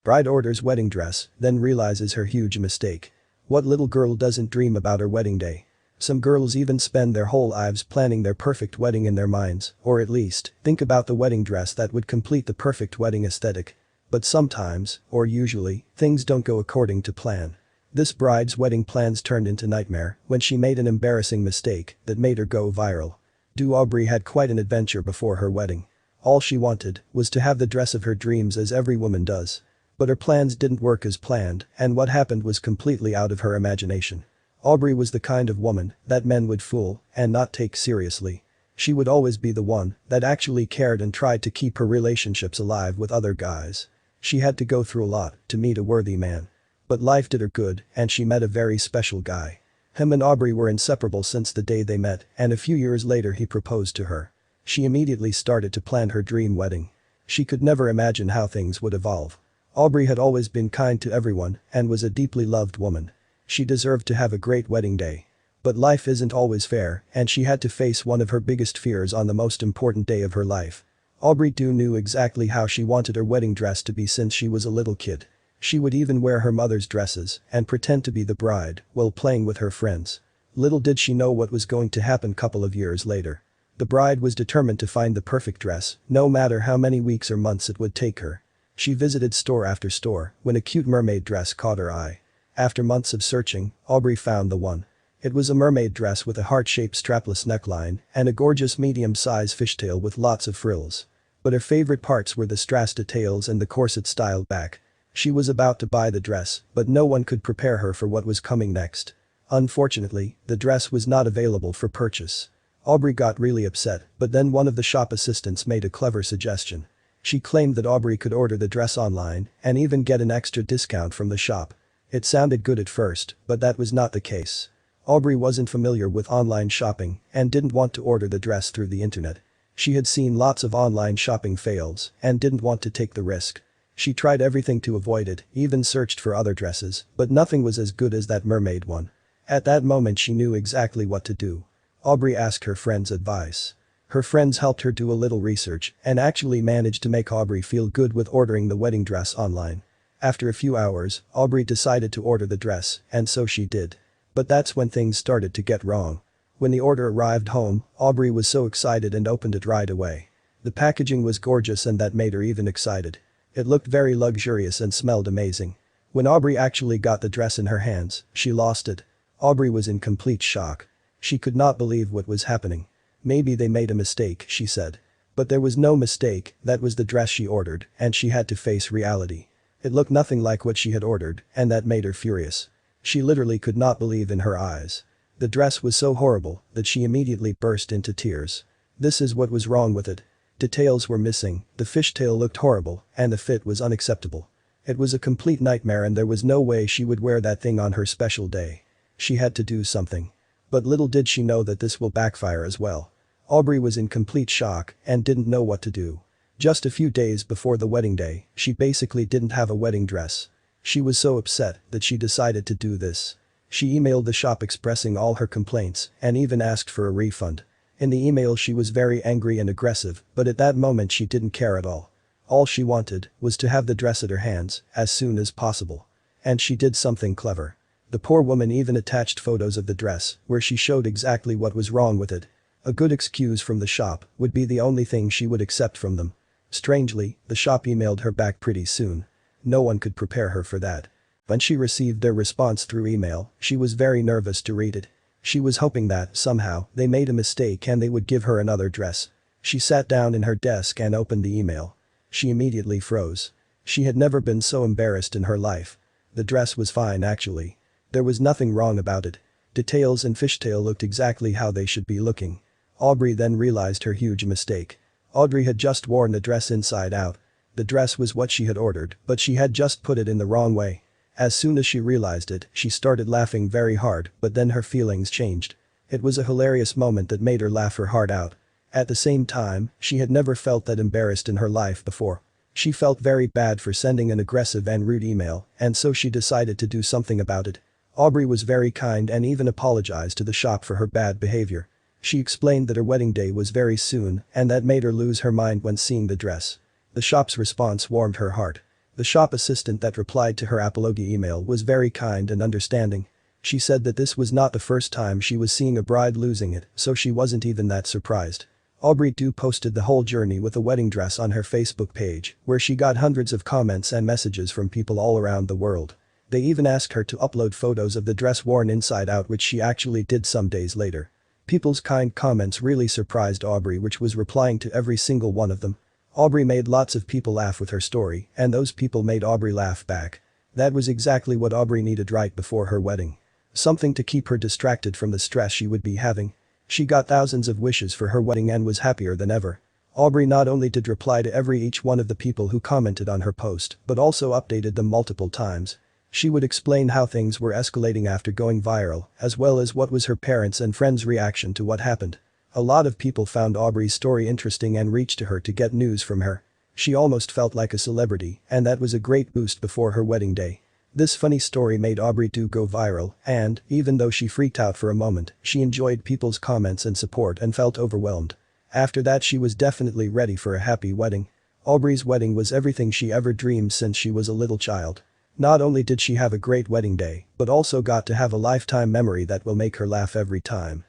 Bride orders wedding dress, then realizes her huge mistake. What little girl doesn't dream about her wedding day? Some girls even spend their whole lives planning their perfect wedding in their minds, or at least, think about the wedding dress that would complete the perfect wedding aesthetic. But sometimes, or usually, things don't go according to plan. This bride's wedding plans turned into nightmare when she made an embarrassing mistake that made her go viral. Aubrey had quite an adventure before her wedding. All she wanted was to have the dress of her dreams, as every woman does. But her plans didn't work as planned, and what happened was completely out of her imagination. Aubrey was the kind of woman that men would fool and not take seriously. She would always be the one that actually cared and tried to keep her relationships alive with other guys. She had to go through a lot to meet a worthy man. But life did her good and she met a very special guy. Him and Aubrey were inseparable since the day they met, and a few years later he proposed to her. She immediately started to plan her dream wedding. She could never imagine how things would evolve. Aubrey had always been kind to everyone and was a deeply loved woman. She deserved to have a great wedding day. But life isn't always fair, and she had to face one of her biggest fears on the most important day of her life. Aubrey knew exactly how she wanted her wedding dress to be since she was a little kid. She would even wear her mother's dresses and pretend to be the bride while playing with her friends. Little did she know what was going to happen couple of years later. The bride was determined to find the perfect dress, no matter how many weeks or months it would take her. She visited store after store when a cute mermaid dress caught her eye. After months of searching, Aubrey found the one. It was a mermaid dress with a heart-shaped strapless neckline and a gorgeous medium-size fishtail with lots of frills. But her favorite parts were the strass details and the corset-style back. She was about to buy the dress, but no one could prepare her for what was coming next. Unfortunately, the dress was not available for purchase. Aubrey got really upset, but then one of the shop assistants made a clever suggestion. She claimed that Aubrey could order the dress online and even get an extra discount from the shop. It sounded good at first, but that was not the case. Aubrey wasn't familiar with online shopping and didn't want to order the dress through the internet. She had seen lots of online shopping fails and didn't want to take the risk. She tried everything to avoid it, even searched for other dresses, but nothing was as good as that mermaid one. At that moment she knew exactly what to do. Aubrey asked her friends' advice. Her friends helped her do a little research and actually managed to make Aubrey feel good with ordering the wedding dress online. After a few hours, Aubrey decided to order the dress, and so she did. But that's when things started to get wrong. When the order arrived home, Aubrey was so excited and opened it right away. The packaging was gorgeous and that made her even excited. It looked very luxurious and smelled amazing. When Aubrey actually got the dress in her hands, she lost it. Aubrey was in complete shock. She could not believe what was happening. Maybe they made a mistake, she said. But there was no mistake, that was the dress she ordered, and she had to face reality. It looked nothing like what she had ordered, and that made her furious. She literally could not believe in her eyes. The dress was so horrible that she immediately burst into tears. This is what was wrong with it. Details were missing, the fishtail looked horrible, and the fit was unacceptable. It was a complete nightmare and there was no way she would wear that thing on her special day. She had to do something. But little did she know that this will backfire as well. Aubrey was in complete shock and didn't know what to do. Just a few days before the wedding day, she basically didn't have a wedding dress. She was so upset that she decided to do this. She emailed the shop expressing all her complaints and even asked for a refund. In the email she was very angry and aggressive, but at that moment she didn't care at all. All she wanted was to have the dress at her hands as soon as possible. And she did something clever. The poor woman even attached photos of the dress where she showed exactly what was wrong with it. A good excuse from the shop would be the only thing she would accept from them. Strangely, the shop emailed her back pretty soon. No one could prepare her for that. When she received their response through email, she was very nervous to read it. She was hoping that, somehow, they made a mistake and they would give her another dress. She sat down in her desk and opened the email. She immediately froze. She had never been so embarrassed in her life. The dress was fine actually. There was nothing wrong about it. Details and fishtail looked exactly how they should be looking. Aubrey then realized her huge mistake. Audrey had just worn the dress inside out. The dress was what she had ordered, but she had just put it in the wrong way. As soon as she realized it, she started laughing very hard, but then her feelings changed. It was a hilarious moment that made her laugh her heart out. At the same time, she had never felt that embarrassed in her life before. She felt very bad for sending an aggressive and rude email, and so she decided to do something about it. Aubrey was very kind and even apologized to the shop for her bad behavior. She explained that her wedding day was very soon and that made her lose her mind when seeing the dress. The shop's response warmed her heart. The shop assistant that replied to her apology email was very kind and understanding. She said that this was not the first time she was seeing a bride losing it, so she wasn't even that surprised. Aubrey too posted the whole journey with a wedding dress on her Facebook page, where she got hundreds of comments and messages from people all around the world. They even asked her to upload photos of the dress worn inside out, which she actually did some days later. People's kind comments really surprised Aubrey, which was replying to every single one of them. Aubrey made lots of people laugh with her story, and those people made Aubrey laugh back. That was exactly what Aubrey needed right before her wedding. Something to keep her distracted from the stress she would be having. She got thousands of wishes for her wedding and was happier than ever. Aubrey not only did reply to each one of the people who commented on her post, but also updated them multiple times. She would explain how things were escalating after going viral, as well as what was her parents' and friends' reaction to what happened. A lot of people found Aubrey's story interesting and reached to her to get news from her. She almost felt like a celebrity, and that was a great boost before her wedding day. This funny story made Aubrey too go viral, and, even though she freaked out for a moment, she enjoyed people's comments and support and felt overwhelmed. After that, she was definitely ready for a happy wedding. Aubrey's wedding was everything she ever dreamed since she was a little child. Not only did she have a great wedding day, but also got to have a lifetime memory that will make her laugh every time.